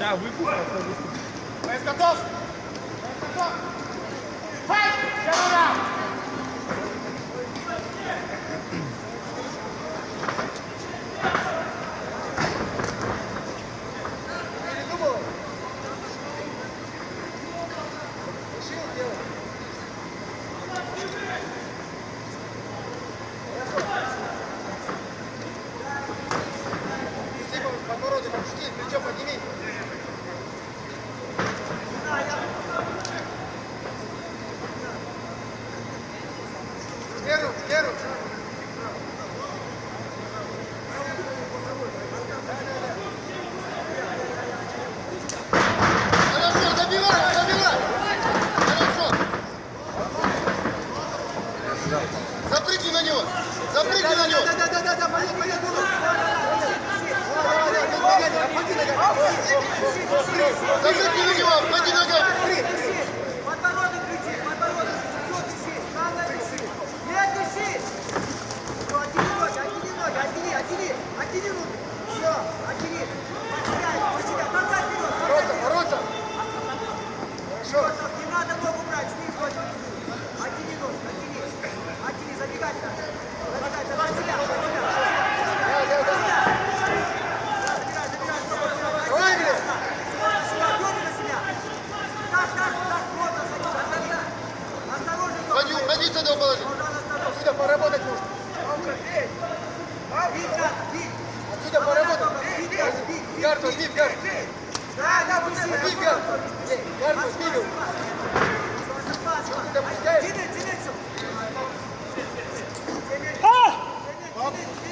Сейчас выпуск, Боец готов! Готов! Файт! Первый раунд! Передумал? Решил делать? Подбородок опусти, плечо подними. Первый. Хорошо, забивай! Хорошо! Запрыгни на него! Да, понятно! Запрыгни на него! Пойди ногами! Подбородок кричи! Все, кричи! Надо кричи! Нет, кричи! Оттяни руки! Все, оттяни! Толкай вперед! Бороться! Хорошо! Не надо ногу брать, снизу оттяни ногу, оттяни, забегать надо! Давай себя! Уходи с этого положения. Отсюда поработать нужно. Отсюда поработать. Гард, возьми в гард. Возьми в гард. Гард, возьми его. Что ты допускаешь?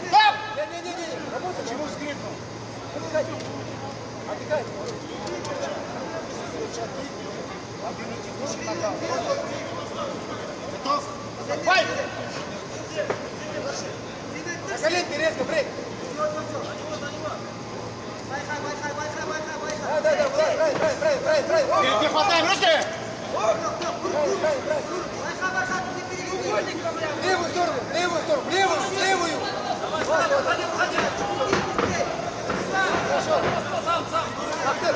Стоп! Не. Работай. Почему скрипнул? Отдыхай. Готов? Файт! На коленки резко, брейк! Да, не хватаем, руки! Левую сторону, левую! Хорошо! Ахтыр!